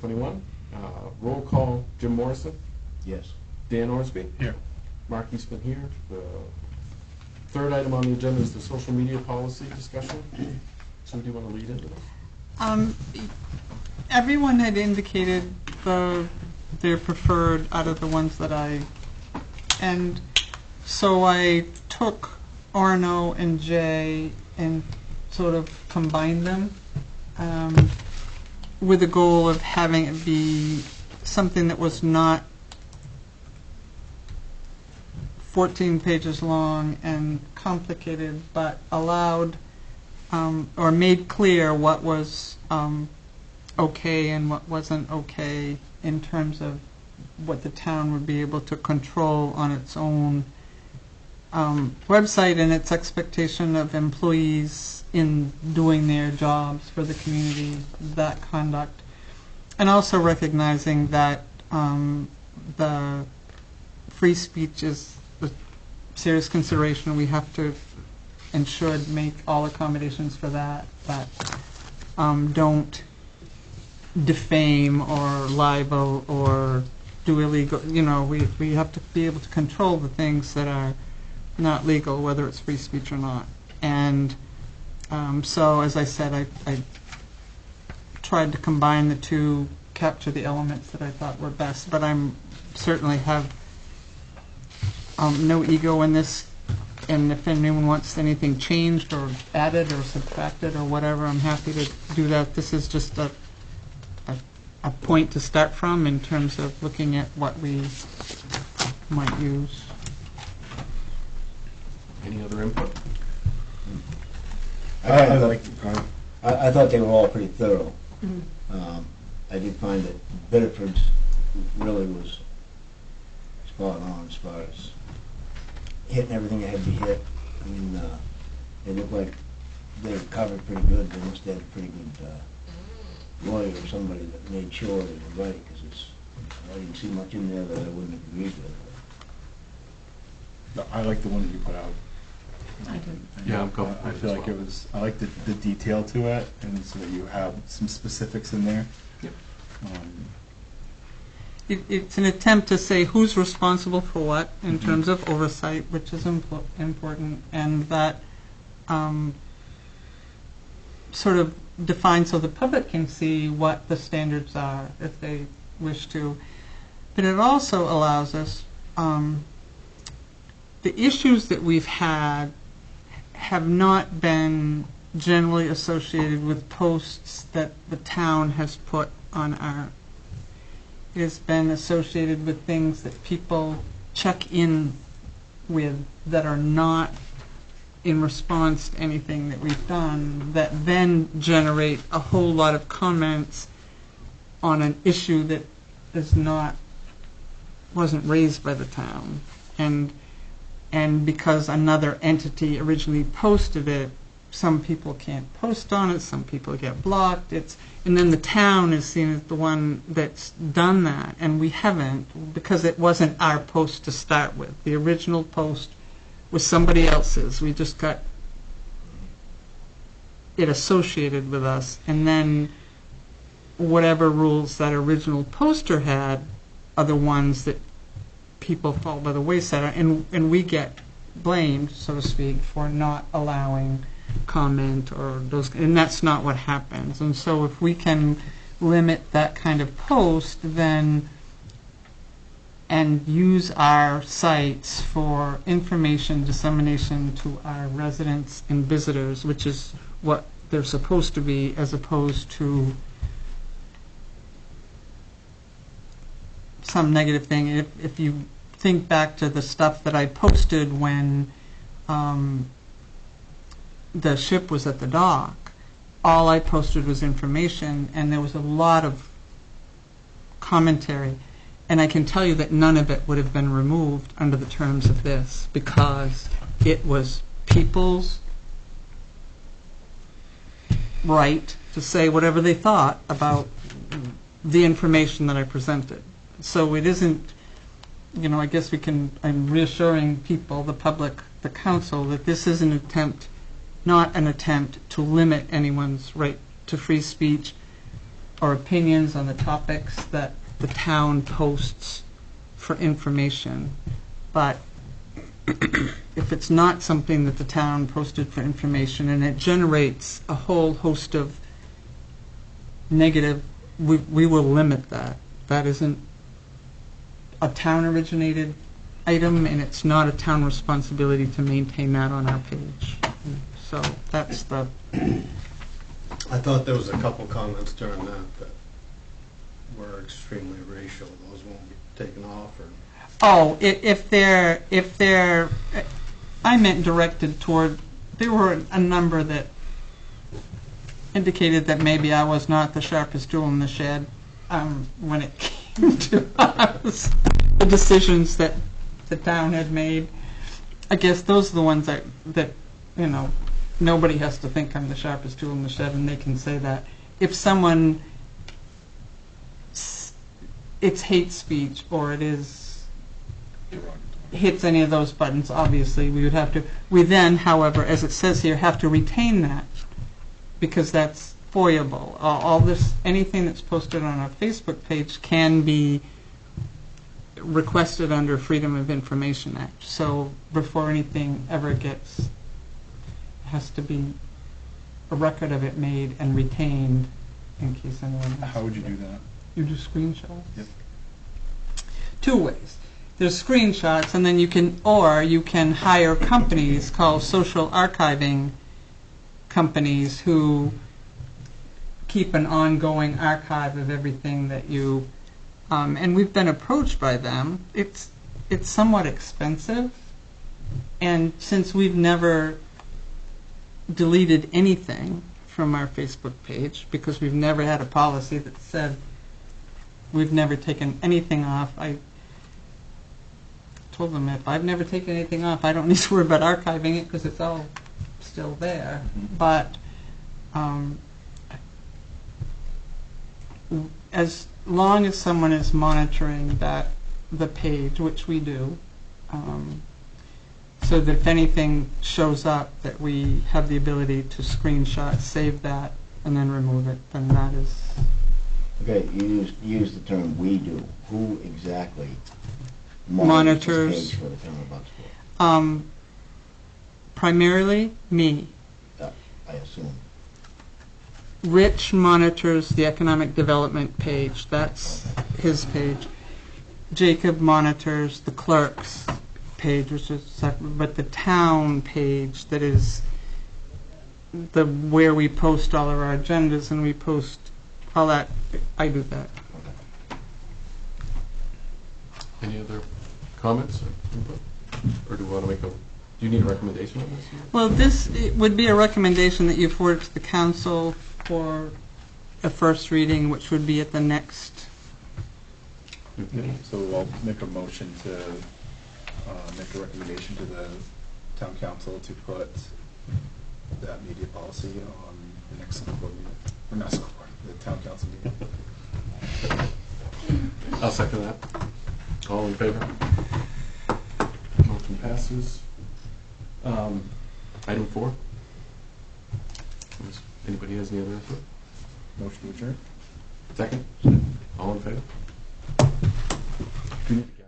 2021. Roll call, Jim Morrison. Yes. Dan Orsby. Here. Mark Eastman here. The third item on the agenda is the social media policy discussion. So do you want to lead into this? Everyone had indicated their preferred out of the ones that and so I took Orno and J and sort of combined them with the goal of having it be something that was not 14 pages long and complicated, but allowed or made clear what was okay and what wasn't okay in terms of what the town would be able to control on its own website and its expectation of employees in doing their jobs for the community, that conduct. And also recognizing that the free speech is a serious consideration, and we have to and should make all accommodations for that don't defame or libel or do illegal. We have to be able to control the things that are not legal, whether it's free speech or not. And so, as I said, I tried to combine the two, capture the elements that I thought were best. But I'm certainly have no ego in this. And if anyone wants anything changed or added or subtracted or whatever, I'm happy to do that. This is just a point to start from in terms of looking at what we might use. Any other input? I thought they were all pretty thorough. Mm-hmm. I did find that Biddeford's really was spot on as far as hitting everything that had to be hit. I mean, they looked like they were covered pretty good. They must have had a pretty good lawyer or somebody that made sure they were right, because I didn't see much in there that I wouldn't have agreed with. No, I like the one that you put out. I did. Yeah, I'm comfortable I with feel it as like well. it was. I like the detail to it, and so that you have some specifics in there. Yep. It's an attempt to say who's responsible for what in terms of oversight, which is important, and that sort of define so the public can see what the standards are if they wish to. But it also allows us, the issues that we've had have not been generally associated with posts that the town has put on our. It has been associated with things that people check in with that are not in response to anything that we've done, that then generate a whole lot of comments on an issue that wasn't raised by the town. And because another entity originally posted it, some people can't post on it, some people get blocked. And then the town is seen as the one that's done that, and we haven't, because it wasn't our post to start with. The original post was somebody else's. We just got it associated with us, and then whatever rules that original poster had are the ones that people fall by the wayside, and we get blamed, so to speak, for not allowing comment or those, and that's not what happens. And so if we can limit that kind of post, then and use our sites for information dissemination to our residents and visitors, which is what they're supposed to be, as opposed to some negative thing. If you think back to the stuff that I posted when the ship was at the dock, all I posted was information, and there was a lot of commentary. And I can tell you that none of it would have been removed under the terms of this, because it was people's right to say whatever they thought about the information that I presented. So it isn't, I guess I'm reassuring people, the public, the council, that this is not an attempt to limit anyone's right to free speech or opinions on the topics that the town posts for information. But if it's not something that the town posted for information and it generates a whole host of negative, we will limit that. That isn't a town-originated item, and it's not a town responsibility to maintain that on our page. So that's the, I thought there was a couple comments during that were extremely racial. Those won't be taken off, or? oh, if they're, I meant directed toward, there were a number that indicated that maybe I was not the sharpest tool in the shed when it came to us, the decisions that the town had made. I guess those are the ones that you know, nobody has to think I'm the sharpest tool in the shed, and they can say that. If someone, it's hate speech, or it is, hits any of those buttons, obviously we would have to, we then, however, as it says here, have to retain that, because that's FOIA-able. All this, anything that's posted on our Facebook page can be requested under Freedom of Information Act. So before anything ever gets, has to be a record of it made and retained in case anyone has. How would you do that? You do screenshots? Yep. Two ways. There's screenshots, and then you can, or you can hire companies called social archiving companies who keep an ongoing archive of everything that you, and we've been approached by them. It's somewhat expensive, and since we've never deleted anything from our Facebook page, because we've never had a policy that said we've never taken anything off, I told them if I've never taken anything off, I don't need to worry about archiving it because it's all still there. But as long as someone is monitoring the page, which we do, so that if anything shows up, that we have the ability to screenshot, save that, and then remove it, then that is. Okay, you use the term "we do." Who exactly Monitors. this page for the town of Bucksport? Primarily me. I assume. Rich monitors the economic development page. That's his page. Jacob monitors the clerk's page, which is separate, but the town page, that is the where we post all of our agendas and we post all that, I do that. Any other comments or input? Or do you want to make a, do you need a recommendation on this? Well, this it would be a recommendation that you forward to the council for a first reading, which would be at the next. So I'll make a motion to make a recommendation to the town council to put that media policy on the next school board meeting, or not school board, the town council meeting. I'll second that. All in favor? Motion passes. Item 4. Unless anybody has any other input? Motion to adjourn. Second? All in favor? Do you need to